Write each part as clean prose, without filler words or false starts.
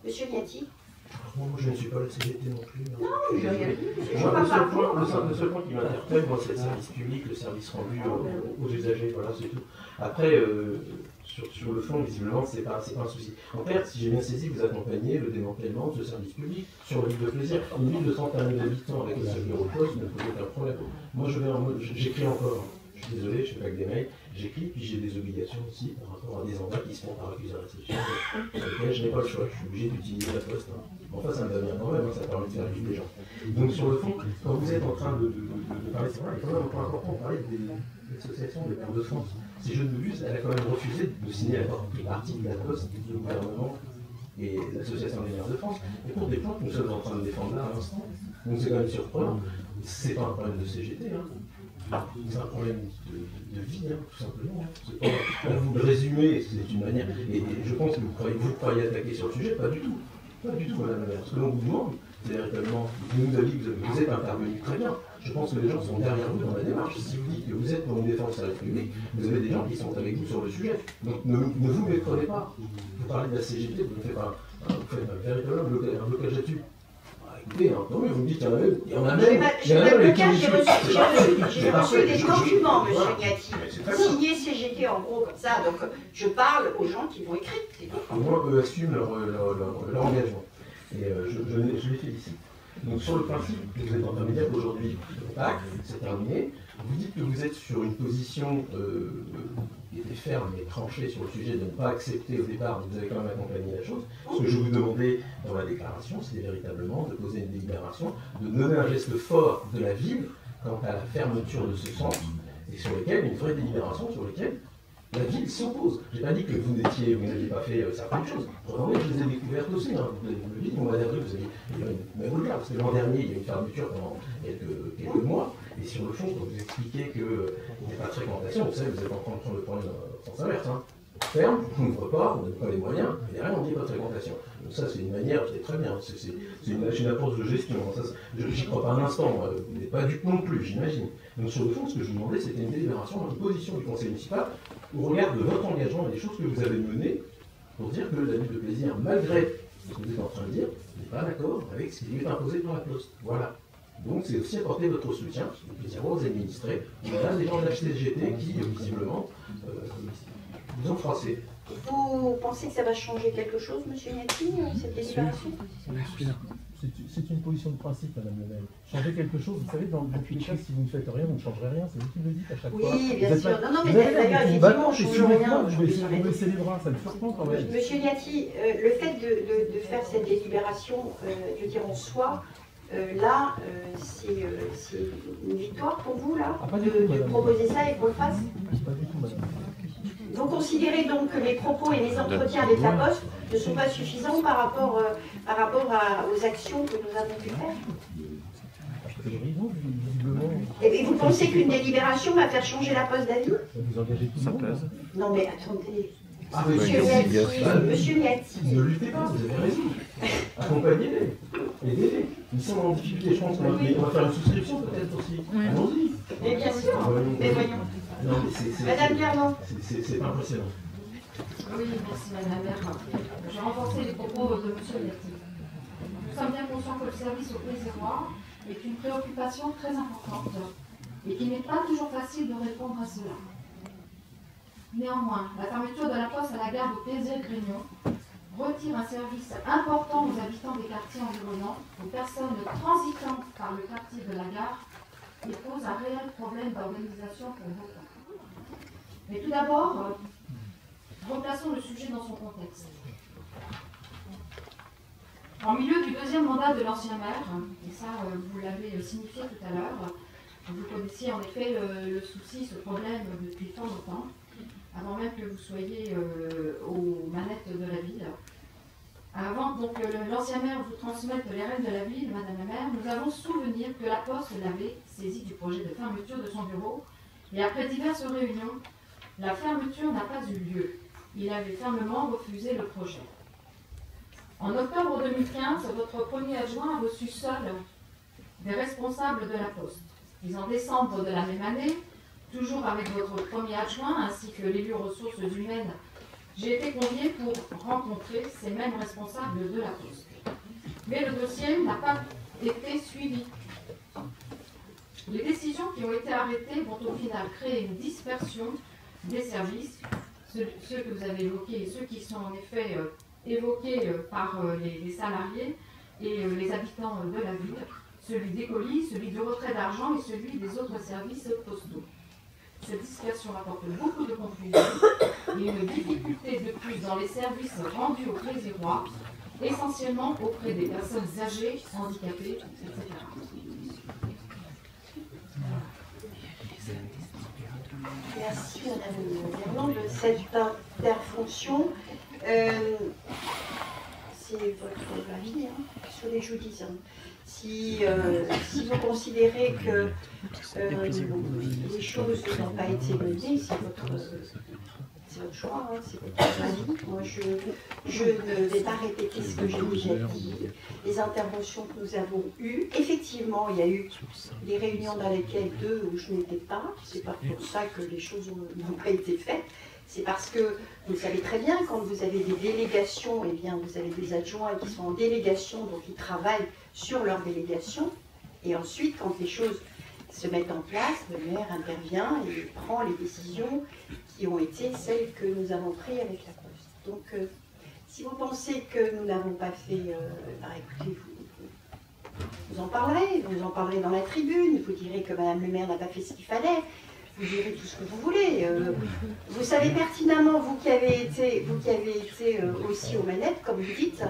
Monsieur Niati. Moi, je ne suis pas la CGT non plus. Non, je n'ai rien dit. Le seul point qui m'interpelle, moi, c'est le service public, le service rendu aux usagers, voilà, c'est tout. Après, sur le fond, visiblement, c'est pas un souci. En fait, si j'ai bien saisi, vous accompagnez le démantèlement de ce service public sur la ville de Plaisir. Une ville de 31 000 habitants avec le seul bureau de poste ne pose aucun problème. Moi, j'écris encore. Je suis désolé, je ne fais pas que des mails. J'écris, puis j'ai des obligations aussi par rapport à des endroits qui se font par accusé de réception, sur lesquels je n'ai pas le choix. Je suis obligé d'utiliser la poste. Enfin, ça me va bien quand même, ça permet de faire vivre les gens. Donc, sur le fond, quand vous êtes en train de parler, c'est vrai, il est quand même un point important de parler des associations des maires de France. Si je ne m'abuse, elle a quand même refusé de signer la partie de la poste du gouvernement et l'association des maires de France. Et pour des points que nous sommes en train de défendre là à l'instant. Donc, c'est quand même surprenant. C'est pas un problème de CGT, c'est un problème de vie, tout simplement. Pas, vous le résumez, c'est une manière. Et je pense que vous croyez attaquer sur le sujet, pas du tout. Pas du tout, madame la maire. Ce que l'on vous demande, c'est véritablement, vous nous avez dit que vous êtes intervenu très bien. Je pense que les gens sont derrière vous dans la démarche. Si vous dites que vous êtes pour une défense de la République, vous avez des gens qui sont avec vous sur le sujet. Donc ne vous méprenez pas. Vous parlez de la CGT, vous faites véritablement un blocage là-dessus. Écoutez, non mais vous me dites qu'il y en a même. Il y en a même. J'ai reçu des documents, monsieur Niati, signés CGT en gros comme ça. Donc je parle aux gens qui vont écrire. Au moins, eux assument leur engagement. Et je les félicite. Donc sur le principe, vous êtes en train de dire qu'aujourd'hui, le PAC, c'est terminé. Vous dites que vous êtes sur une position qui était ferme et tranchée sur le sujet de ne pas accepter au départ, mais vous avez quand même accompagné la chose. Ce que je vous demandais dans la déclaration, c'était véritablement de poser une délibération, de donner un geste fort de la ville quant à la fermeture de ce centre, et sur lequel, une vraie délibération sur laquelle la ville s'oppose. Je n'ai pas dit que vous n'aviez pas fait certaines choses. Regardez, je les ai découvertes aussi. Vous le dites, au mois d'avril, vous avez même au-delà, parce que l'an dernier, il y a eu une fermeture pendant quelques mois. Et sur le fond, quand vous expliquez qu'il n'y a pas de fréquentation, vous savez, vous êtes en train de prendre le problème en sens inverse. On ferme, on n'ouvre pas, on n'a pas les moyens, et derrière, on dit pas de fréquentation. Donc ça, c'est une manière qui est très bien. C'est une approche de gestion. J'y crois pas un instant. Vous n'êtes pas dupe non plus, j'imagine. Donc sur le fond, ce que je vous demandais, c'était une délibération, une position du conseil municipal au regard de votre engagement et des choses que vous avez menées pour dire que la ville de Plaisir, malgré ce que vous êtes en train de dire, n'est pas d'accord avec ce qui lui est imposé par la poste. Voilà. Donc c'est aussi apporter votre soutien, Plaisir aux administrés, au-delà des gens de la CGT qui, visiblement, vous ont froissé. Vous pensez que ça va changer quelque chose, monsieur Niati, cette délibération? C'est une position de principe, madame le maire. Changer quelque chose, vous savez, dans tous les cas, si vous ne faites rien, vous ne changerez rien, c'est vous qui me le dites à chaque fois. Oui, bien sûr. Non, mais d'ailleurs, effectivement, je ne change rien. Vous baissez les bras, ça me surprend quand même. Monsieur Niati, le fait de faire cette délibération, je veux dire, en soi, là, c'est une victoire pour vous, là, de proposer ça et qu'on le fasse? Pas du tout, madame. Vous considérez donc que les propos et les entretiens avec la Poste ne sont pas suffisants par rapport aux actions que nous avons pu faire? Et vous pensez qu'une délibération va faire changer la Poste d'avis? Vous engagez tout le monde. Non mais attendez. Monsieur Niati, ne luttez pas, vous avez raison. Accompagnez-les, aidez-les. Ils sont en difficulté, je pense qu'on va faire une souscription peut-être aussi. Allons-y. Mais bien sûr, mais voyons. Non, Madame Germain. C'est impressionnant. Oui, merci Madame la maire. J'ai renforcé les propos de M. Niati. Nous sommes bien conscients que le service aux Plaisirois est une préoccupation très importante et qu'il n'est pas toujours facile de répondre à cela. Néanmoins, la fermeture de la poste à la gare de Plaisir-Grignon retire un service important aux habitants des quartiers environnants, aux personnes transitant par le quartier de la gare, et pose un réel problème d'organisation pour beaucoup. Mais tout d'abord, replaçons le sujet dans son contexte. En milieu du deuxième mandat de l'ancien maire, et ça vous l'avez signifié tout à l'heure, vous connaissiez en effet le souci, ce problème depuis fort longtemps, avant même que vous soyez aux manettes de la ville. Avant donc l'ancien maire vous transmette les rênes de la ville, madame la maire, nous avons souvenir que la Poste l'avait saisi du projet de fermeture de son bureau, et après diverses réunions, la fermeture n'a pas eu lieu. Il avait fermement refusé le projet. En octobre 2015, votre premier adjoint a reçu seul des responsables de la Poste. Puis en décembre de la même année, toujours avec votre premier adjoint, ainsi que l'élu ressources humaines j'ai été conviée pour rencontrer ces mêmes responsables de la Poste. Mais le dossier n'a pas été suivi. Les décisions qui ont été arrêtées vont au final créer une dispersion des services, ceux que vous avez évoqués et ceux qui sont en effet évoqués par les salariés et les habitants de la ville, celui des colis, celui du retrait d'argent et celui des autres services postaux. Cette dispersion apporte beaucoup de confusion et une difficulté de plus dans les services rendus aux Grésirois, essentiellement auprès des personnes âgées, handicapées, etc. Merci Madame Vernon de cette intervention. C'est votre avis sur les jeudis. Si vous considérez que les choses n'ont pas été menées, c'est votre choix, c'est votre avis. Moi, je ne vais pas répéter ce que j'ai déjà dit. Les interventions que nous avons eues, effectivement, il y a eu des réunions dans lesquelles où je n'étais pas. C'est pas pour ça que les choses n'ont pas été faites. C'est parce que vous savez très bien, quand vous avez des délégations, eh bien, vous avez des adjoints qui sont en délégation, donc ils travaillent sur leur délégation. Et ensuite, quand les choses se mettent en place, le maire intervient et prend les décisions qui ont été celles que nous avons prises avec la Poste. Donc, si vous pensez que nous n'avons pas fait, écoutez, vous en parlerez dans la tribune, vous direz que Madame le maire n'a pas fait ce qu'il fallait, vous direz tout ce que vous voulez. Vous savez pertinemment, vous qui avez été aussi aux manettes, comme vous dites,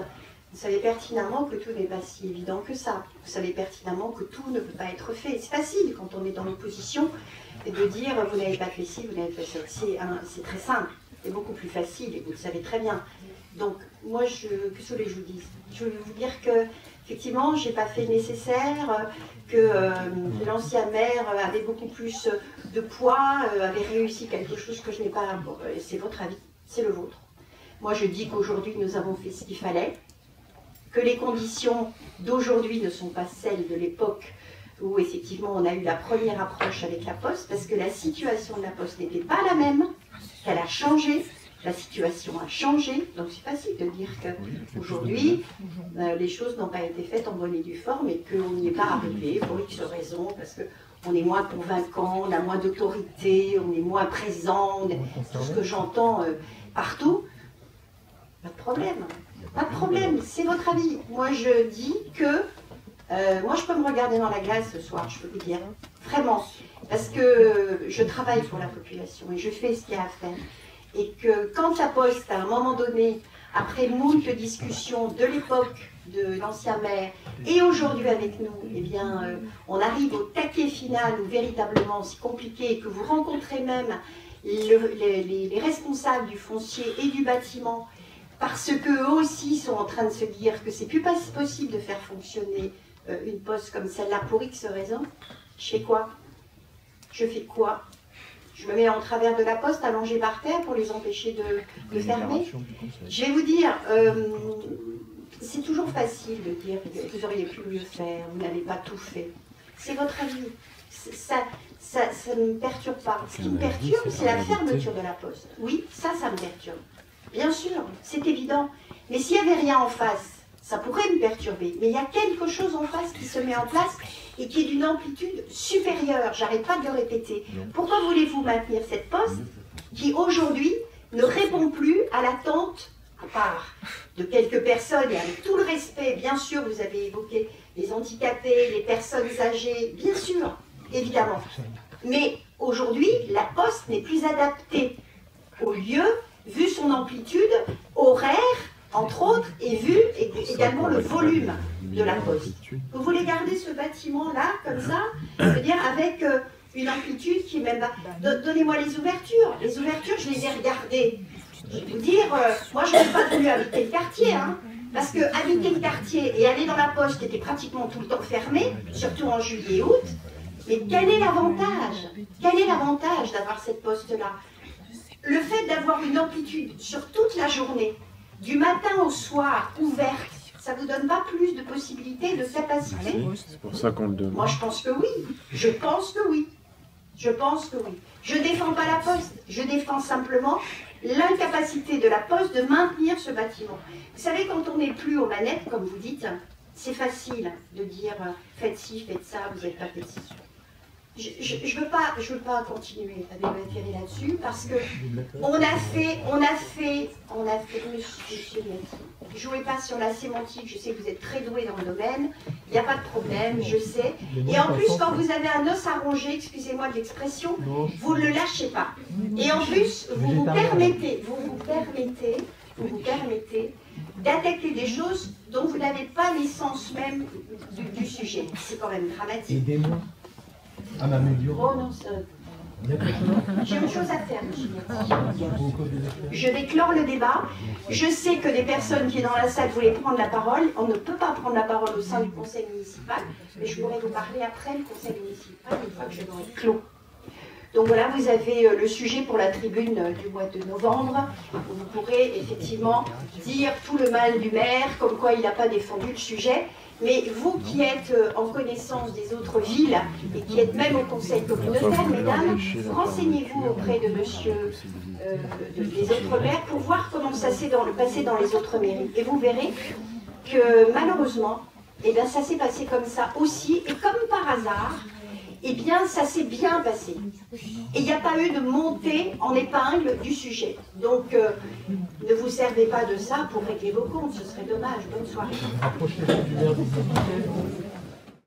vous savez pertinemment que tout n'est pas si évident que ça. Vous savez pertinemment que tout ne peut pas être fait. C'est facile quand on est dans l'opposition de dire vous n'avez pas fait ci, vous n'avez pas fait ça. C'est très simple, c'est beaucoup plus facile et vous le savez très bien. Donc moi, que ce que je vous dise, je veux vous dire que effectivement, je n'ai pas fait le nécessaire, que l'ancien maire avait beaucoup plus de poids, avait réussi quelque chose que je n'ai pas. Bon, c'est votre avis, c'est le vôtre. Moi, je dis qu'aujourd'hui, nous avons fait ce qu'il fallait, que les conditions d'aujourd'hui ne sont pas celles de l'époque où effectivement on a eu la première approche avec la Poste, parce que la situation de la Poste n'était pas la même, qu'elle a changé, la situation a changé, donc c'est facile de dire qu'aujourd'hui les choses n'ont pas été faites en bonne et due forme et qu'on n'y est pas arrivé pour X raisons, parce qu'on est moins convaincant, on a moins d'autorité, on est moins présent, tout ce que j'entends partout. Pas de problème. Pas de problème, c'est votre avis. Moi, je dis que... moi, je peux me regarder dans la glace ce soir, je peux vous dire. Vraiment. Parce que je travaille pour la population et je fais ce qu'il y a à faire. Et que quand la Poste, à un moment donné, après moult discussions de l'époque de l'ancien maire et aujourd'hui avec nous, eh bien, on arrive au taquet final où véritablement c'est compliqué et que vous rencontrez même les responsables du foncier et du bâtiment, parce qu'eux aussi sont en train de se dire que c'est plus possible de faire fonctionner une Poste comme celle-là pour X raisons. Je fais quoi? Je fais quoi? Je me mets en travers de la Poste, allongée par terre pour les empêcher de fermer. Je vais vous dire, c'est toujours facile de dire que vous auriez pu mieux faire, vous n'avez pas tout fait. C'est votre avis. Ça ne me perturbe pas. Ce qui me perturbe, c'est la fermeture de la Poste. Oui, ça me perturbe. Bien sûr, c'est évident. Mais s'il n'y avait rien en face, ça pourrait me perturber. Mais il y a quelque chose en face qui se met en place et qui est d'une amplitude supérieure. J'arrête pas de le répéter. Pourquoi voulez-vous maintenir cette Poste qui, aujourd'hui, ne répond plus à l'attente, à part de quelques personnes, et avec tout le respect, bien sûr, vous avez évoqué les handicapés, les personnes âgées, bien sûr, évidemment. Mais aujourd'hui, la Poste n'est plus adaptée au lieu, vu son amplitude horaire, entre autres, et vu également le volume de la Poste. Vous voulez garder ce bâtiment-là, comme ça, c'est-à-dire avec une amplitude qui est même... Donnez-moi les ouvertures. Les ouvertures, je les ai regardées. Je vais vous dire, moi, je n'ai pas voulu habiter le quartier, hein, parce que habiter le quartier et aller dans la Poste était pratiquement tout le temps fermé, surtout en juillet et août. Mais quel est l'avantage? Quel est l'avantage d'avoir cette Poste-là? Le fait d'avoir une amplitude sur toute la journée, du matin au soir, ouverte, ça ne vous donne pas plus de possibilités, de capacité? C'est pour ça qu'on le demande. Moi, je pense que oui. Je pense que oui. Je pense que oui. Je ne défends pas la Poste, je défends simplement l'incapacité de la Poste de maintenir ce bâtiment. Vous savez, quand on n'est plus aux manettes, comme vous dites, c'est facile de dire faites ci, faites ça, vous n'êtes pas fait ci. Je veux pas continuer à débattre là-dessus parce que on a fait, monsieur Gatti, jouez pas sur la sémantique, je sais que vous êtes très doué dans le domaine, il n'y a pas de problème, je sais. Et en plus, quand vous avez un os à ronger, excusez-moi de l'expression, vous ne le lâchez pas. Et en plus, vous vous permettez d'attaquer des choses dont vous n'avez pas l'essence même du sujet. C'est quand même dramatique. Aidez-moi à m'améliorer. Oh non, j'ai une chose à faire, monsieur Gatti. Je vais clore le débat. Je sais que des personnes qui sont dans la salle voulaient prendre la parole. On ne peut pas prendre la parole au sein du conseil municipal, mais je pourrais vous parler après le conseil municipal, une fois que je l'aurai clos. Donc voilà, vous avez le sujet pour la tribune du mois de novembre, où vous pourrez effectivement dire tout le mal du maire, comme quoi il n'a pas défendu le sujet. Mais vous qui êtes en connaissance des autres villes et qui êtes même au conseil communautaire, mesdames, renseignez-vous auprès de monsieur des autres maires pour voir comment ça s'est passé dans les autres mairies. Et vous verrez que malheureusement, eh bien, ça s'est passé comme ça aussi, et comme par hasard, eh bien, ça s'est bien passé. Et il n'y a pas eu de montée en épingle du sujet. Donc, ne vous servez pas de ça pour régler vos comptes, ce serait dommage. Bonne soirée. Rapprochez-vous du maire des